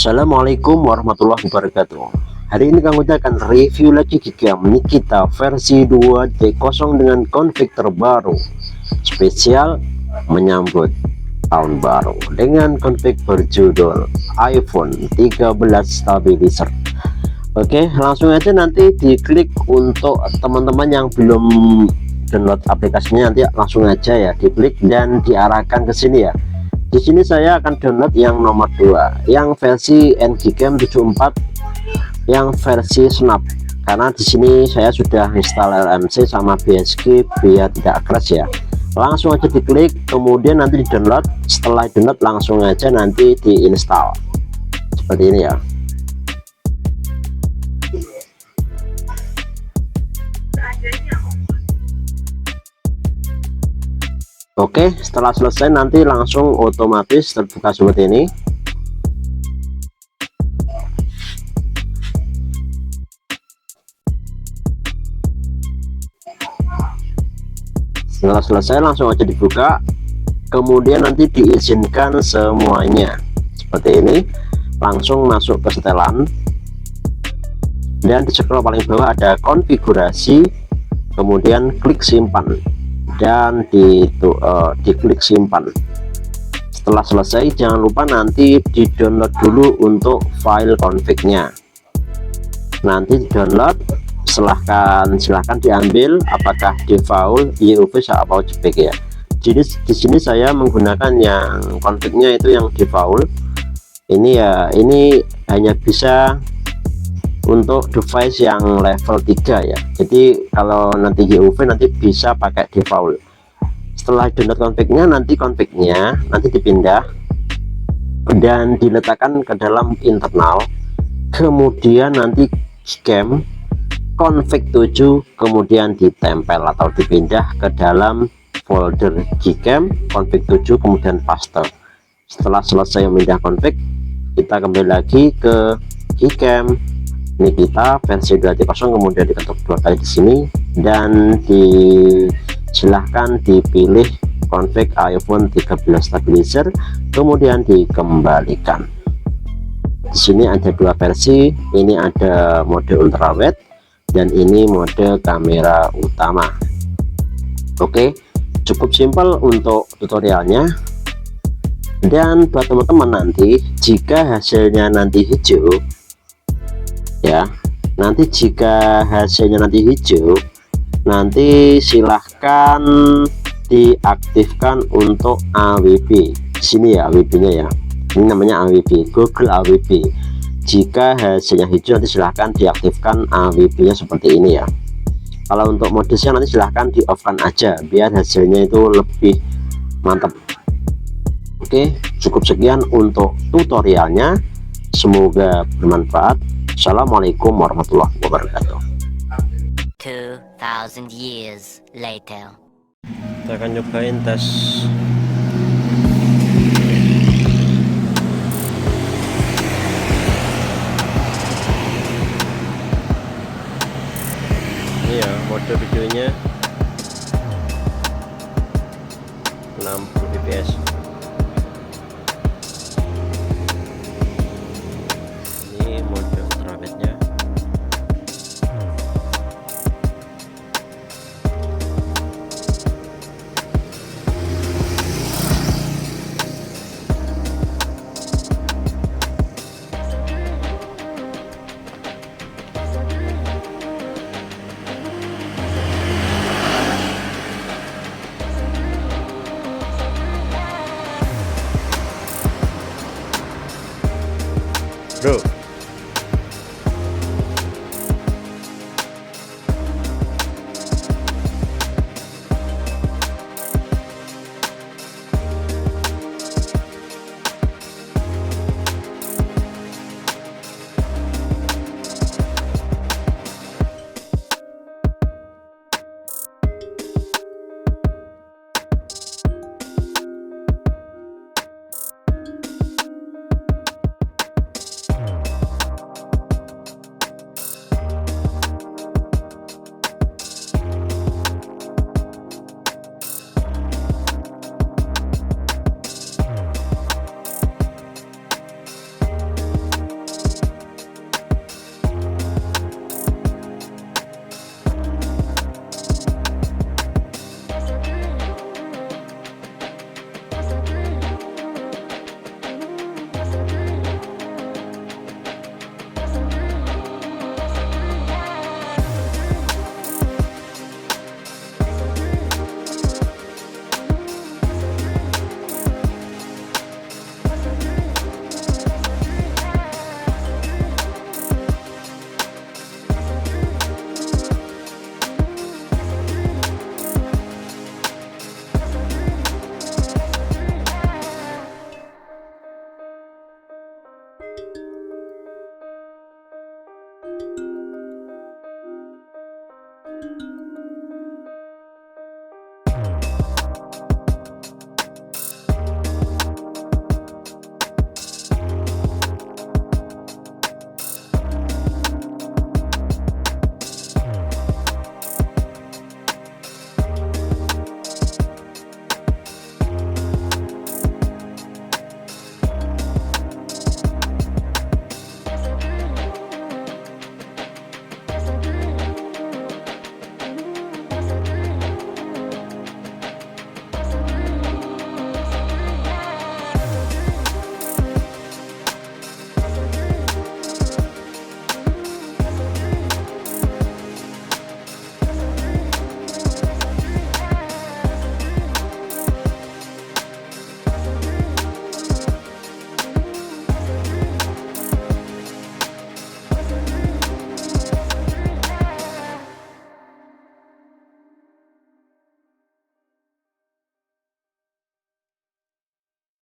Assalamualaikum warahmatullahi wabarakatuh. Hari ini kami akan review lagi Gcam Nikita versi 2.0 dengan config terbaru spesial menyambut tahun baru dengan config berjudul iPhone 13 Stabilizer. Oke, langsung aja nanti diklik untuk teman-teman yang belum download aplikasinya, nanti langsung aja ya diklik dan diarahkan ke sini ya. Di sini saya akan download yang nomor 2, yang versi Gcam 74, yang versi snap. Karena di sini saya sudah install RMC sama BSG biar tidak crash ya. Langsung aja diklik, kemudian nanti di download. Setelah download langsung aja nanti diinstal seperti ini ya. Oke, setelah selesai nanti langsung otomatis terbuka seperti ini. Setelah selesai langsung aja dibuka, kemudian nanti diizinkan semuanya seperti ini. Langsung masuk ke setelan dan di scroll paling bawah ada konfigurasi, kemudian klik simpan dan diklik simpan. Setelah selesai jangan lupa nanti di download dulu untuk file config-nya. Nanti di download, silahkan diambil apakah default, UV atau JPEG ya. Jadi di sini saya menggunakan yang config-nya itu yang default. Ini ya, ini hanya bisa untuk device yang level 3 ya. Jadi kalau nanti UV nanti bisa pakai default. Setelah download config-nya, nanti dipindah dan diletakkan ke dalam internal, kemudian nanti Gcam config 7 kemudian ditempel atau dipindah ke dalam folder Gcam config 7 kemudian paste. Setelah selesai memindah config, kita kembali lagi ke Gcam Nikita versi 2.0, kemudian diketuk 2 kali di sini dan silahkan dipilih config iPhone 13 Stabilizer, kemudian dikembalikan. Di sini ada 2 versi, ini ada mode ultrawide dan ini mode kamera utama. Oke, cukup simpel untuk tutorialnya. Dan buat teman-teman nanti jika hasilnya nanti hijau ya, nanti jika hasilnya nanti hijau, nanti silahkan diaktifkan untuk AWB di sini ya, AWB-nya ya. Ini namanya AWB, Google AWB. Jika hasilnya hijau nanti silahkan diaktifkan AWB-nya seperti ini ya. Kalau untuk mode siang nanti silahkan di off-kan aja biar hasilnya itu lebih mantap. Oke, cukup sekian untuk tutorialnya. Semoga bermanfaat. Assalamualaikum warahmatullahi wabarakatuh. 2000 years later. Kita akan nyobain tes. Ini ya mode videonya 60 fps. Ini mode ultrawide-nya. Bro,